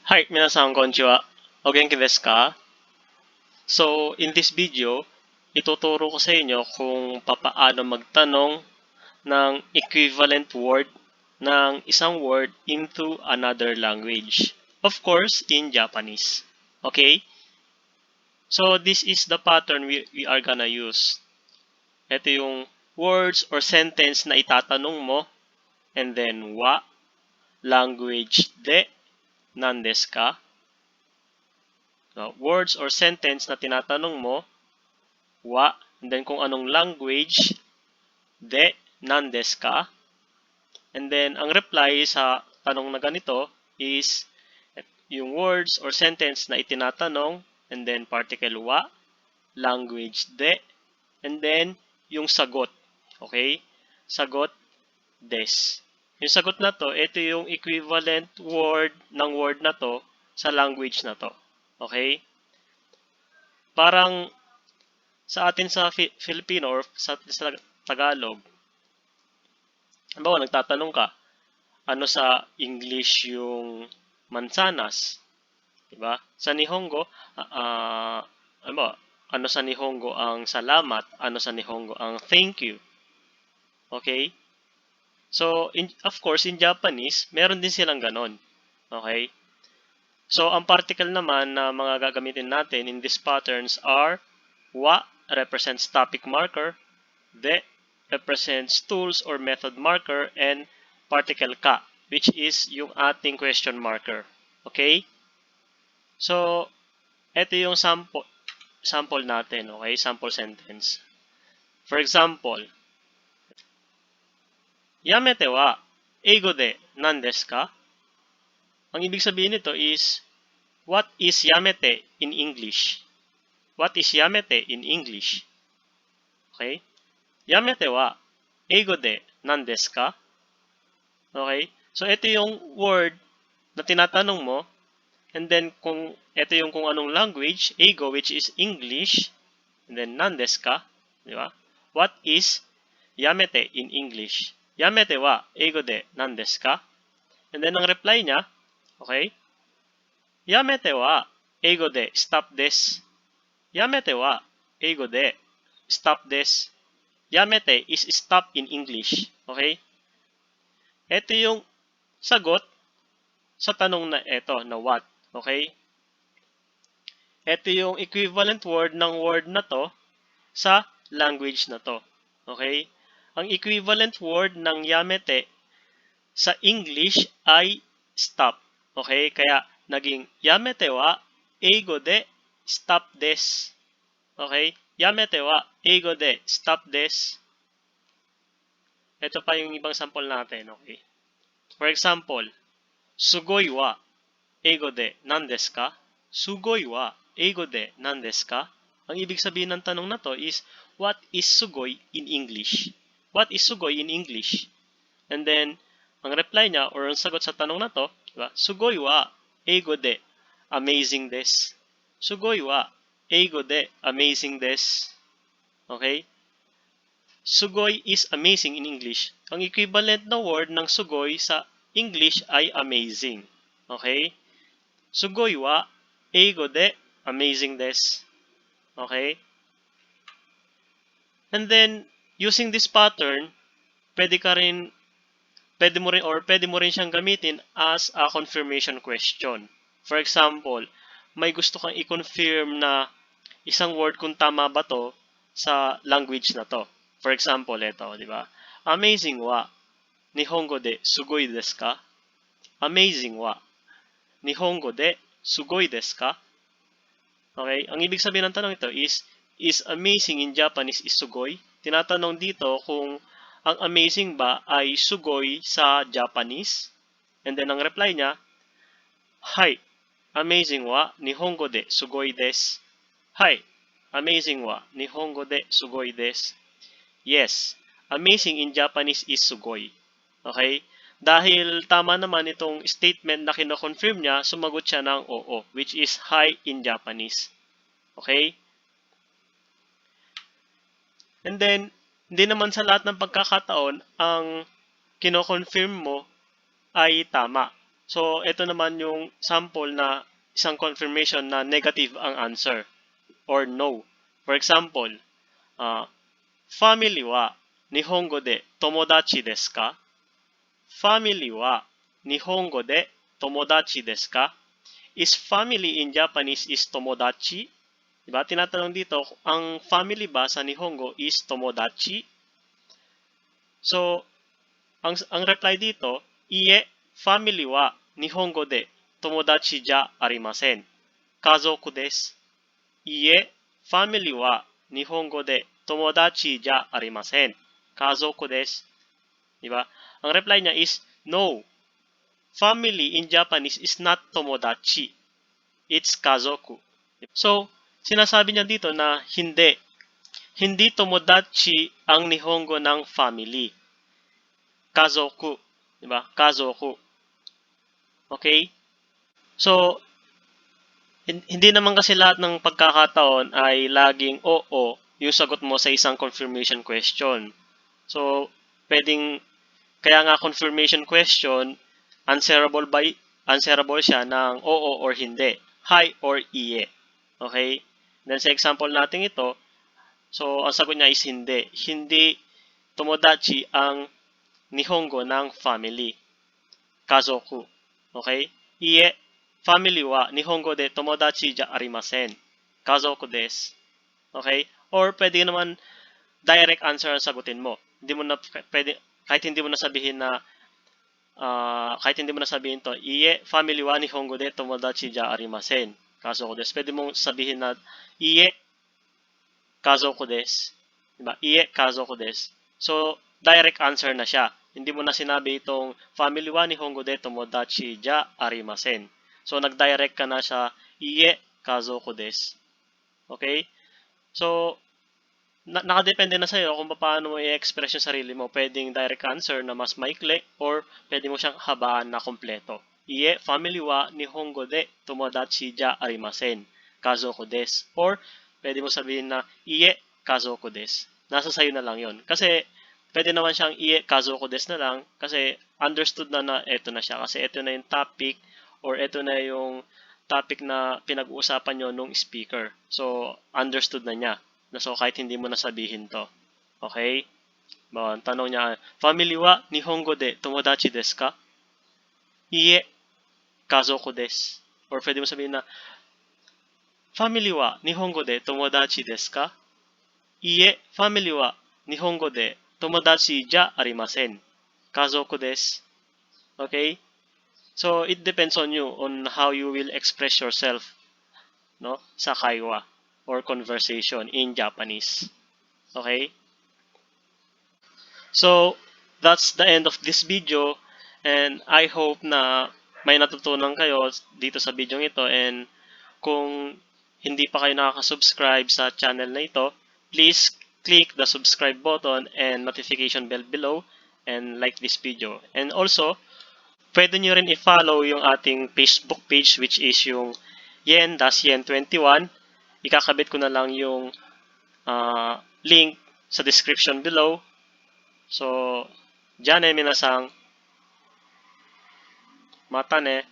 Hi, minasan konnichiwa. O genki desu ka? So, in this video, ituturo ko sa inyo kung papaano magtanong ng equivalent word ng isang word into another language. Of course, in Japanese. Okay? So, this is the pattern we are gonna use. Ito yung words or sentence na itatanong mo, and then wa, language de, nan desu ka? Words or sentence na tinatanong mo, wa, and then kung anong language, de, nan desu ka? And then, ang reply sa tanong na ganito is yung words or sentence na itinatanong, and then particle wa, language de, and then yung sagot. Okay? Sagot, des. Yung sagot na to, ito yung equivalent word ng word na to sa language na to. Okay? Parang sa atin sa Filipino or sa Tagalog, halimbawa nagtatanong ka, ano sa English yung mansanas? Diba? Sa Nihongo, ano sa Nihongo ang salamat? Ano sa Nihongo ang thank you? Okay? So, of course, in Japanese, meron din silang ganon. Okay? So, ang particle naman na mga gagamitin natin in these patterns are wa represents topic marker, de represents tools or method marker, and particle ka, which is yung ating question marker. Okay? So, ito yung sample natin, okay? Sample sentence. For example, yamete wa eigo de nan desu ka? Ang ibig sabihin nito is, what is yamete in English? What is yamete in English? Okay? Yamete wa eigo de nan desu ka? Okay? So, ito yung word na tinatanong mo, and then kung ito yung kung anong language, eigo, which is English, and then nan desu ka? Di ba? What is yamete in English? Yamete wa eigo de nan desu ka? And then ang reply niya, okay? Yamete wa eigo de stop desu. Yamete wa eigo de stop desu. Yamete is stop in English. Okay? Ito yung sagot sa tanong na ito, na what. Okay? Ito yung equivalent word ng word na to sa language na to. Okay? Ang equivalent word ng yamete sa English ay stop. Okay? Kaya naging yamete wa eigo de stop desu. Okay? Yamete wa eigo de stop desu. Ito pa yung ibang sample natin. Okay? For example, sugoi wa eigo de nan desu ka? Sugoi wa eigo de nan desu ka? Ang ibig sabihin ng tanong na to is, what is sugoi in English? What is sugoi in English? And then, ang reply niya or ang sagot sa tanong na to, diba? Sugoi wa eigo de amazing desu. Sugoi wa eigo de amazing desu. Okay? Sugoi is amazing in English. Ang equivalent na word ng sugoi sa English ay amazing. Okay? Sugoi wa eigo de amazing desu. Okay? And then, using this pattern, pwede mo rin siyang gamitin as a confirmation question. For example, may gusto kang i-confirm na isang word kung tama ba to sa language na to. For example, ito, di ba? Amazing wa Nihongo de sugoi desu ka? Amazing wa Nihongo de sugoi desu ka? Okay? Ang ibig sabihin ng tanong ito is amazing in Japanese is sugoi? Tinatanong dito kung ang amazing ba ay sugoi sa Japanese? And then ang reply niya, Hai, amazing wa Nihongo de sugoi desu. Hai, amazing wa Nihongo de sugoi desu. Yes, amazing in Japanese is sugoi. Okay? Dahil tama naman itong statement na kino-confirm niya, sumagot siya ng oo, which is hi in Japanese. Okay? And then, hindi naman sa lahat ng pagkakataon ang kino-confirm mo ay tama. So, ito naman yung sample na isang confirmation na negative ang answer or no. For example, family wa Nihongo de tomodachi desu ka? Family wa Nihongo de tomodachi desu ka? Is family in Japanese is tomodachi? Diba? Tinatanong dito, ang family ba sa Nihongo is tomodachi? So, ang reply dito, iye, family wa Nihongo de tomodachi ja arimasen. Kazoku desu. Iye, family wa Nihongo de tomodachi ja arimasen. Kazoku desu. Diba? Ang reply niya is, no. Family in Japanese is not tomodachi. It's kazoku. So, sinasabi niya dito na hindi. Hindi tomodachi ang Nihongo ng family. Kazoku. Diba? Kazoku. Okay? So, hindi naman kasi lahat ng pagkakataon ay laging oo yung sagot mo sa isang confirmation question. So, kaya nga confirmation question, answerable siya ng oo or hindi, hi or iye. Okay? Then sa example natin ito, so ang sagot niya is hindi. Hindi tomodachi ang Nihongo ng family. Kazoku. Okay? Iye, family wa Nihongo de tomodachi ja arimasen. Kazoku desu. Okay? Or pwede naman direct answer ang sagutin mo. Hindi mo na pwede, kahit hindi mo na sabihin na to, iye, family wa Nihongo de tomodachi ja arimasen. Kazoku desu. Pwede mong sabihin na iye, kazoku desu. Diba? Iye, kazoku desu. So, direct answer na siya. Hindi mo na sinabi itong family wa Nihongo de tomodachi ja arimasen. So, nag-direct ka na sa iye, kazoku desu. Okay? So, nakadepende na sa'yo kung paano mo i-express yung sarili mo. Pwedeng direct answer na mas maikli or pwede mo siyang habaan na kompleto. Iye, family wa Nihongo de tomodachi ja arimasen. Kazoku desu. Or, pwede mo sabihin na iye, kazoku desu. Nasa sa'yo na lang yon. Kasi, pwede naman siyang iye, kazoku desu na lang kasi understood na eto na siya. Kasi eto na yung topic or eto na yung topic na pinag-uusapan nyo nung speaker. So, understood na niya. So, kahit hindi mo nasabihin to. Okay? Tanong niya, family wa Nihongo de tomodachi desu ka? Iye, kazoku desu. Or pwede mo sabihin na, family wa Nihongo de tomodachi desu ka? Iye, family wa Nihongo de tomodachi ja arimasen. Kazoku desu. Okay? So, it depends on you on how you will express yourself, no, sa kaiwa or conversation in Japanese. Okay? So, that's the end of this video and I hope na may natutunan kayo dito sa video ito and kung hindi pa kayo nakaka-subscribe sa channel na ito, please click the subscribe button and notification bell below and like this video. And also, pwede nyo rin i-follow yung ating Facebook page which is yung yen-yen21. Ikakabit ko na lang yung link sa description below. So, じゃあね、皆さん。またね。